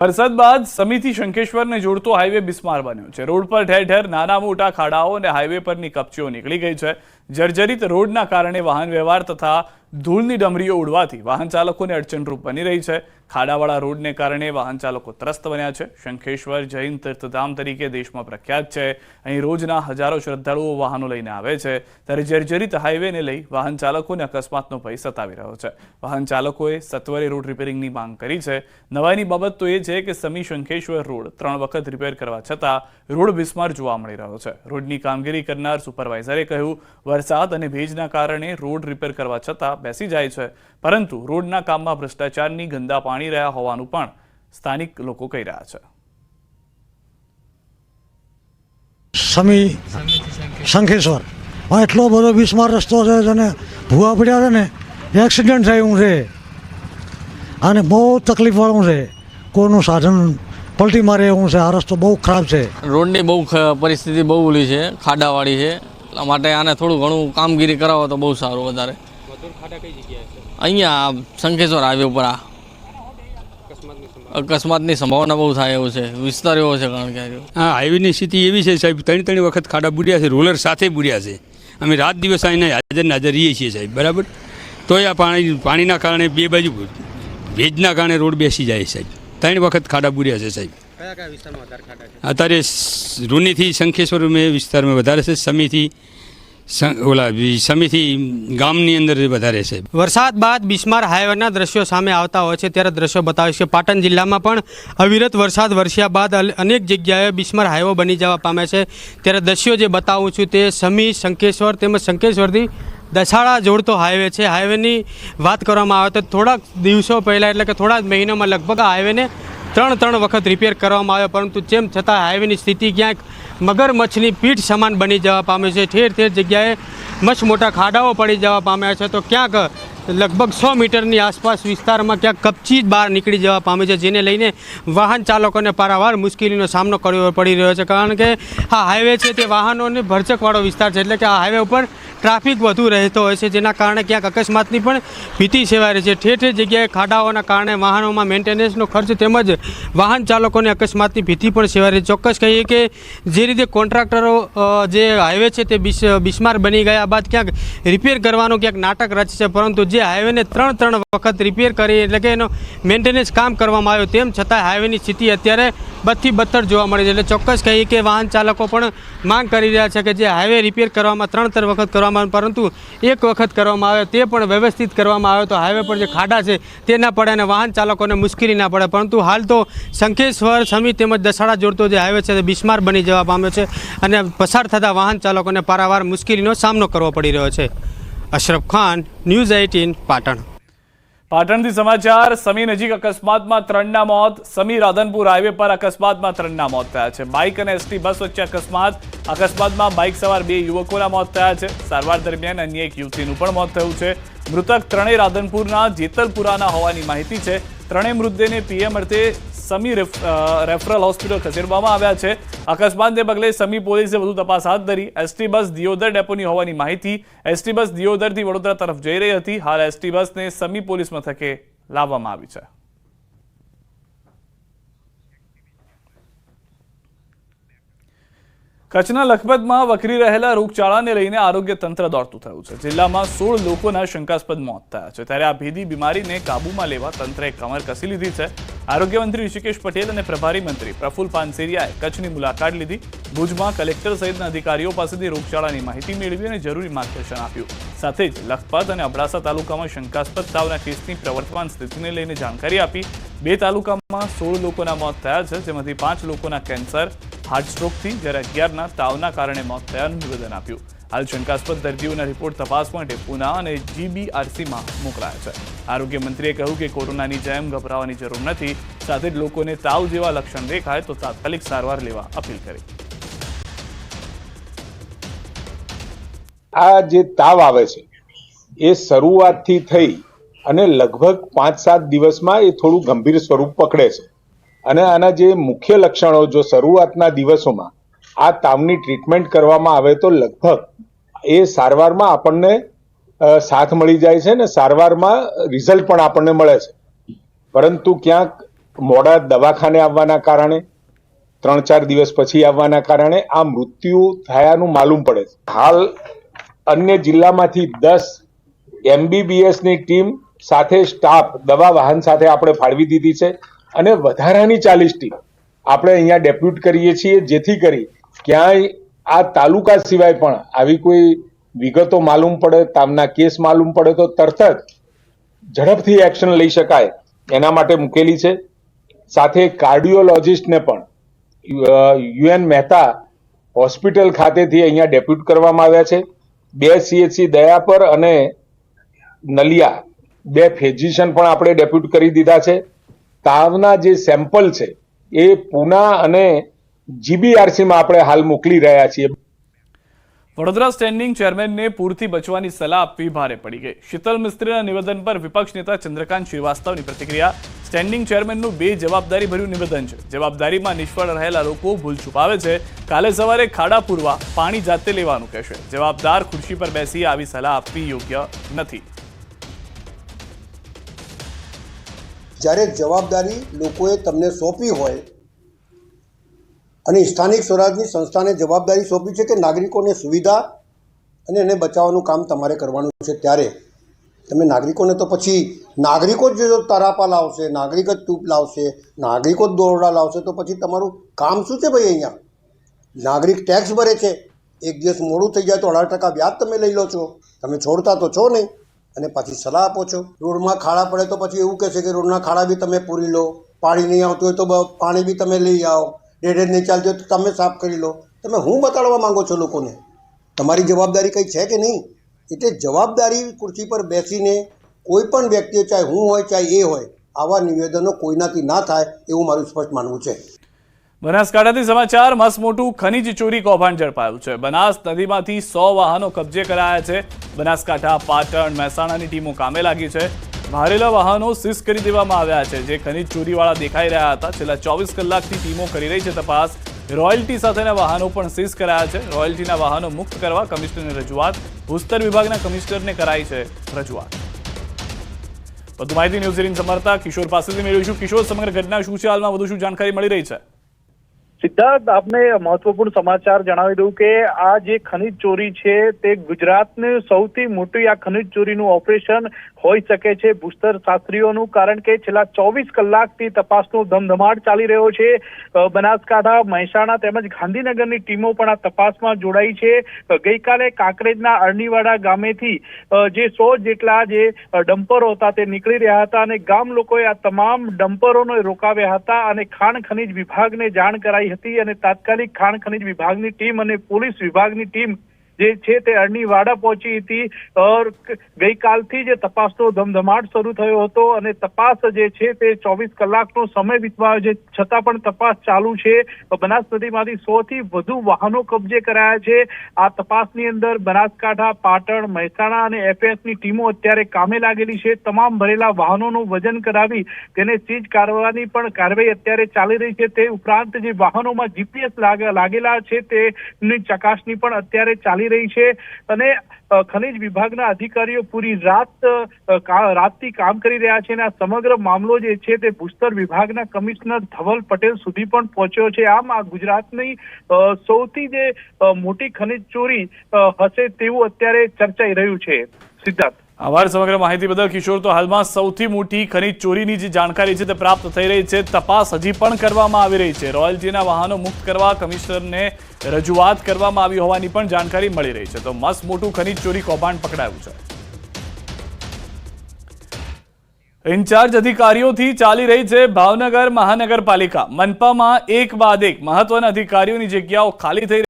વરસાદ બાદ સમીથી શંખેશ્વરને જોડતો હાઈવે બિસ્માર બન્યો છે। રોડ પર ઠેર ઠેર નાના મોટા ખાડાઓ અને હાઈવે પરની કપચીઓ નીકળી ગઈ છે। જર્જરિત રોડના કારણે વાહન વ્યવહાર તથા ધૂળની ડમરીઓ ઉડવાથી વાહન ચાલકોને અડચણરૂપ બની રહી છે। ખાડાવાળા રોડને કારણે વાહન ચાલકો ત્રસ્ત બન્યા છે। શંખેશ્વર જૈન તીર્થધામ તરીકે દેશમાં પ્રખ્યાત છે। અહીં રોજના હજારો શ્રદ્ધાળુઓ વાહનો લઈને આવે છે, ત્યારે જર્જરિત હાઈવેને લઈ વાહન ચાલકોને અકસ્માતનો ભય સતાવી રહ્યો છે। વાહન ચાલકોએ સત્વરે રોડ રિપેરિંગની માંગ કરી છે। નવાઈની બાબત તો એ છે કે સમી શંખેશ્વર રોડ 3 વખત રિપેર કરવા છતાં રોડ બિસ્માર જોવા મળી રહ્યો છે। રોડની કામગીરી કરનાર સુપરવાઇઝરે કહ્યું, વરસાદ અને ભેજના કારણે રોડ રિપેર કરવા છતાં બેસી જાય છે, પરંતુ રોડના કામમાં ભ્રષ્ટાચારની ગંદા પાણી રહ્યા હોવાનું પણ સ્થાનિક લોકો કહી રહ્યા છે। સમી શંખેશ્વર એટલો બધો બિસ્માર રસ્તો છે અને ભૂવા પડ્યા છે ને એક્સિડન્ટ થયું છે અને બહુ તકલીફવાળું છે। કોઈનું સાધન પલટી મારે એવું છે। આ રસ્તો બહુ ખરાબ છે। રોડની બહુ પરિસ્થિતિ બહુ ઓલી છે, ખાડાવાળી છે, એટલા માટે આને થોડું ઘણું કામગીરી કરાવો તો બહુ સારું। વધારે અહીંયા શંખેશ્વર હાઈવે ઉપર અકસ્માતની સંભાવના બહુ થાય એવું છે, વિસ્તાર એવો છે। કારણ કે હા, હાઈવેની સ્થિતિ એવી છે સાહેબ, 3 વખત ખાડા બુડ્યા છે, રોલર સાથે બુડ્યા છે। અમે રાત દિવસ આવીને હાજર રહીએ છીએ સાહેબ, બરાબર। તોય આ પાણીના કારણે બે બાજુ ભેજના કારણે રોડ બેસી જાય સાહેબ। 3 વખત ખાડા બુડ્યા છે સાહેબ। કયા વિસ્તારમાં વધારે ખાડા છે? અત્યારે રૂનીથી શંખેશ્વર વિસ્તારમાં વધારે છે, સમીથી ગામની અંદર વધારે છે। વરસાદ બાદ બિસ્માર હાઈવેના દ્રશ્યો સામે આવતા હોય છે, ત્યારે દ્રશ્યો બતાવીશ કે પાટણ જિલ્લામાં પણ અવિરત વરસાદ વરસ્યા બાદ અનેક જગ્યાએ બિસ્માર હાઈવે બની જવા પામે છે। ત્યારે દ્રશ્યો જે બતાવું છું તે સમી શંખેશ્વર તેમજ શંખેશ્વરથી દસાડા જોડતો હાઈવે છે। હાઈવેની વાત કરવામાં આવે તો થોડાક દિવસો પહેલાં એટલે કે થોડા જ મહિનામાં લગભગ આ હાઈવેને 3 વખત રિપેર કરવામાં આવ્યો, પરંતુ તેમ છતાં હાઈવેની સ્થિતિ ક્યાંક મગરમચ્છની પીઠ સમાન બની જવા પામે છે। ઠેર ઠેર જગ્યાએ મસ્ત મોટા ખાડાઓ પડી જવા પામ્યા છે, તો ક્યાંક લગભગ 100 મીટરની આસપાસ વિસ્તારમાં ક્યાંક કપચી બહાર નીકળી જવા પામે છે, જેને લઈને વાહન ચાલકોને પારાવાર મુશ્કેલીનો સામનો કરવો પડી રહ્યો છે। કારણ કે આ હાઈવે છે તે વાહનોને ભરચકવાળો વિસ્તાર છે, એટલે કે આ હાઈવે ઉપર ટ્રાફિક વધુ રહેતો હોય છે, જેના કારણે ક્યાંક અકસ્માતની પણ ભીતિ સેવાઈ રહી છે। ઠેર ઠેર જગ્યાએ ખાડાઓના કારણે વાહનોમાં મેન્ટેનન્સનો ખર્ચ તેમજ વાહન ચાલકોને અકસ્માતની ભીતિ પણ સેવાઈ રહી છે। ચોક્કસ કહીએ કે જે રીતે કોન્ટ્રાક્ટરો જે હાઈવે છે તે બિસ્માર બની ગયા બાદ ક્યાંક રિપેર કરવાનું ક્યાંક નાટક રચશે, પરંતુ જે હાઈવેને 3 વખત રિપેર કરી એટલે કે એનો મેન્ટેનન્સ કામ કરવામાં આવ્યો, તેમ છતાં હાઈવેની સ્થિતિ અત્યારે બદથી બદતર જોવા મળે છે। એટલે ચોક્કસ કહીએ કે વાહન ચાલકો પણ માંગ કરી રહ્યા છે કે જે હાઈવે રિપેર કરવામાં 3 વખત કરવામાં, પરંતુ 1 વખત કરવામાં આવે તે પણ વ્યવસ્થિત કરવામાં આવે તો હાઈવે પર જે ખાડા છે તે ના પડે અને વાહન ચાલકોને મુશ્કેલી ના પડે। પરંતુ હાલ તો શંખેશ્વર સમી તેમજ દસાડા જોડતો જે હાઈવે છે તે બિસ્માર બની જવા પામ્યો છે અને પસાર થતા વાહન ચાલકોને પારાવાર મુશ્કેલીનો સામનો કરવો પડી રહ્યો છે। અશરફ ખાન, ન્યૂઝ 18 પાટણ। પાટણથી સમાચાર। સમી નજીક અકસ્માતમાં 3ના મોત। સમી રાધનપુર હાઈવે પર અકસ્માતમાં 3ના મોત થયા છે। બાઇક અને એસટી બસ વચ્ચે અકસ્માતમાં બાઇક સવાર 2 યુવકોના મોત થયા છે। સારવાર દરમિયાન અન્ય એક યુવતીનું પણ મોત થયું છે। મૃતક ત્રણેય રાધનપુરના જેતલપુરાના હોવાની માહિતી છે। ત્રણેય મૃતદેહને પીએમ અર્થે સમી રેફરલ હોસ્પિટલ ખસેડવામાં આવ્યા છે। અકસ્માતને પગલે સમી પોલીસે વધુ તપાસ હાથ ધરી। એસટી બસ દિયોદર ડેપોની હોવાની માહિતી। એસટી બસ દિયોદરથી વડોદરા તરફ જઈ રહી હતી। હાલ એસટી બસને સમી પોલીસ મથકે લાવવામાં આવી છે। કચ્છના લખપતમાં વકરી રહેલા રોગચાળાને લઈને આરોગ્ય તંત્ર દોડતું થયું છે। જિલ્લામાં 16 લોકોના શંકાસ્પદ મોત થયા છે, ત્યારે આ ભેદી બીમારીને કાબૂમાં લેવા તંત્રએ કમર કસી લીધી છે। આરોગ્ય મંત્રી ઋષિકેશ પટેલ અને પ્રભારી મંત્રી પ્રફુલ પાનસેરિયાએ કચ્છની મુલાકાત લીધી। ભુજમાં કલેક્ટર સહિતના અધિકારીઓ પાસેથી રોગચાળાની માહિતી મેળવી અને જરૂરી માર્ગદર્શન આપ્યું। સાથે જ લખપત અને અબડાસા તાલુકામાં શંકાસ્પદ તાવના કેસની પ્રવર્તમાન સ્થિતિને લઈને જાણકારી આપી। 2 તાલુકામાં 16 લોકોના મોત થયા છે, જેમાંથી 5 લોકોના કેન્સર હાર્ટ સ્ટ્રોકથી જ્યારે 11ના તાવના કારણે મોત થયાનું નિવેદન આપ્યું। હાલ શંકાસ્પદ દર્દીઓના રિપોર્ટ તપાસ માટે પુના અને GBRCમાં મોકલાયા છે। આરોગ્ય મંત્રીએ કહ્યું કે કોરોનાની જેમ ગભરાવાની જરૂર નથી, સાથે જ લોકોને તાવ જેવા લક્ષણ દેખાય તો તાત્કાલિક સારવાર લેવા અપીલ કરી। આ જે તાવ આવે છે એ શરૂઆતથી થઈ અને લગભગ 5-7 દિવસમાં એ થોડું ગંભીર સ્વરૂપ પકડે છે અને આના જે મુખ્ય લક્ષણો જો શરૂઆતના દિવસોમાં આ તાવની ટ્રીટમેન્ટ કરવામાં આવે તો લગભગ એ સારવારમાં આપણને સાથ મળી જાય છે ને સારવારમાં રિઝલ્ટ પણ આપણને મળે છે। પરંતુ ક્યાંક મોડા દવાખાને આવવાના કારણે 3-4 દિવસ પછી આવવાના કારણે આ મૃત્યુ થયાનું માલુમ પડે છે. હાલ અન્ય જિલ્લામાંથી 10 MBBS ની ટીમ સાથે સ્ટાફ દવા વાહન સાથે આપણે ફાળવી દીધી છે અને વધારાની 40 ટીમ આપણે અહીંયા ડેપ્યુટ કરીએ છીએ, જેથી કરી ક્યાંય આ તાલુકા સિવાય પણ આવી કોઈ વિગતો માલુમ પડે, તામના કેસ માલુમ પડે તો તરત જ ઝડપથી એક્શન લઈ શકાય એના માટે મૂકેલી છે. સાથે કાર્ડિયોલોજિસ્ટને પણ UN મહેતા હોસ્પિટલ ખાતેથી અહીંયા ડેપ્યુટ કરવામાં આવ્યા છે. 2 CHC દયાપર અને નલિયા 2 ફિઝિશિયન પણ આપણે ડેપ્યુટ કરી દીધા છે. તાવના જે સેમ્પલ છે એ પૂના અને GBRC માં આપણે હાલ મોકલી રહ્યા છીએ. વડોદરા સ્ટેન્ડિંગ ચેરમેનને પૂરથી બચવાની સલાહ આપવી ભારે પડી ગઈ. શીતલ મિસ્ત્રીના નિવેદન પર વિપક્ષ નેતા ચંદ્રકાંત શ્રીવાસ્તવની પ્રતિક્રિયા. સ્ટેન્ડિંગ ચેરમેનનું બેજવાબદારીભર્યું નિવેદન છે. જવાબદારીમાં નિષ્ફળ રહેલા લોકો ભૂલ છુપાવે છે. કાલે સવારે ખાડા પૂરવા પાણી જાતે લેવાનું કહેશે. જવાબદાર ખુરશી પર બેસી આવી સલાહ આપવી યોગ્ય નથી. જ્યારે જવાબદારી લોકોએ તમને સોંપી હોય અને સ્થાનિક સ્વરાજની સંસ્થાને જવાબદારી સોંપી છે કે નાગરિકોને સુવિધા અને એને બચાવવાનું કામ તમારે કરવાનું છે, ત્યારે તમે નાગરિકોને તો પછી નાગરિકો જ જો તરાપા લાવશે, નાગરિક જ ટૂપ લાવશે, નાગરિકો જ દોરડા લાવશે તો પછી તમારું કામ શું છે ભાઈ? અહીંયા નાગરિક ટેક્સ ભરે છે, એક દિવસ મોડું થઈ જાય તો 18% વ્યાજ તમે લઈ લો છો, તમે છોડતા તો છો નહીં અને પાછી સલાહ આપો છો. રોડમાં ખાડા પડે તો પછી એવું કહેશે કે રોડના ખાડા બી તમે પૂરી લો, પાણી નહીં આવતું હોય તો પાણી બી તમે લઈ આવો, ડેડેજ નહીં ચાલતી હોય તો તમે સાફ કરી લો. તમે હું બતાડવા માંગો છો લોકોને? તમારી જવાબદારી કંઈ છે કે નહીં? એટલે જવાબદારી ખુરશી પર બેસીને કોઈ પણ વ્યક્તિએ, ચાહે હું હોય ચાહે એ હોય, આવા નિવેદનો કોઈનાથી ના થાય એવું મારું સ્પષ્ટ માનવું છે. બનાસકાંઠાથી સમાચાર. મસમોટું ખનીજ ચોરી કૌભાંડ ઝડપાયું છે. બનાસ નદીમાંથી 100 વાહનો કબજે કરાયા છે. બનાસકાંઠા, પાટણ, મહેસાણાની ટીમો કામે લાગી છે. ભારેલા વાહનો સીઝ કરી દેવામાં આવ્યા છે, જે ખનીજ ચોરીવાળા દેખાઈ રહ્યા હતા. છેલ્લા 24 કલાકથી ટીમો કરી રહી છે તપાસ. રોયલ્ટી સાથેના વાહનો પણ સીઝ કરાયા છે. રોયલ્ટીના વાહનો મુક્ત કરવા કમિશનરને રજૂઆત. ભૂસ્તર વિભાગના કમિશનરને કરાઈ છે રજૂઆત. વધુ માહિતી ન્યૂઝ 18 સમર્થક કિશોર પાસેથી મેળવીશું. કિશોર, સમગ્ર ઘટના શું છે? હાલમાં વધુ શું જાણકારી મળી રહી છે? સિદ્ધાર્થ, આપને મહત્વપૂર્ણ સમાચાર જણાવી દઉં કે આ જે ખનીજ ચોરી છે તે ગુજરાતની સૌથી મોટી આ ખનીજ ચોરીનું ઓપરેશન હોઈ શકે છે ભૂસ્તર શાસ્ત્રીઓનું, કારણ કે છેલ્લા 24 કલાકથી તપાસનો ધમધમાટ ચાલી રહ્યો છે. બનાસકાંઠા, મહેસાણા તેમજ ગાંધીનગરની ટીમો પણ આ તપાસમાં જોડાઈ છે. ગઈકાલે કાંકરેજના અરણીવાડા ગામેથી જે 100 જેટલા જે ડમ્પરો હતા તે નીકળી રહ્યા હતા અને ગામ લોકોએ આ તમામ ડમ્પરોને રોકાવ્યા હતા અને ખાણ ખનીજ વિભાગને જાણ કરાઈ હતી અને તાત્કાલિક ખાણ ખનીજ વિભાગની ટીમ અને પોલીસ વિભાગની ટીમ જે છે તે અરણીવાડા પહોંચી હતી. ગઈકાલથી જે તપાસનો ધમધમાટ શરૂ થયો હતો અને તપાસ જે છે તે 24 કલાકનો સમય વીતવાયો છે, છતાં પણ તપાસ ચાલુ છે. બનાસ નદીમાંથી 100 થી વધુ વાહનો કબજે કરાયા છે. આ તપાસની અંદર બનાસકાંઠા, પાટણ, મહેસાણા અને FS ની ટીમો અત્યારે કામે લાગેલી છે. તમામ ભરેલા વાહનોનું વજન કરાવી તેને સીઝ કરવાની પણ કાર્યવાહી અત્યારે ચાલી રહી છે. તે ઉપરાંત જે વાહનોમાં GPS લાગેલા છે તેની ચકાસણી પણ અત્યારે ચાલી રહી છે અને ખનીજ વિભાગના અધિકારીઓ પૂરી રાતથી કામ કરી રહ્યા છે અને આ સમગ્ર મામલો જે છે તે ભૂસ્તર વિભાગના કમિશનર ધવલ પટેલ સુધી પણ પહોંચ્યો છે. આમ આ ગુજરાતની સૌથી જે મોટી ખનીજ ચોરી હશે તેવું અત્યારે ચર્ચાઈ રહ્યું છે. સિદ્ધાર્થ, આભાર સમગ્ર માહિતી બદલ કિશોર. તો હાલમાં સૌથી મોટી ખનીજ ચોરીની જે જાણકારી છે તે પ્રાપ્ત થઈ રહી છે. તપાસ હજી પણ કરવામાં આવી રહી છે. રોયલ્ટીના વાહનો મુક્ત કરવા કમિશનરને રજૂઆત કરવામાં આવી હોવાની પણ જાણકારી મળી રહી છે. તો મસ્ત મોટું ખનીજ ચોરી કૌભાંડ પકડાયું છે. ઇન્ચાર્જ અધિકારીઓથી ચાલી રહી છે ભાવનગર મહાનગરપાલિકા. મનપામાં એક બાદ એક મહત્વના અધિકારીઓની જગ્યાઓ ખાલી થઈ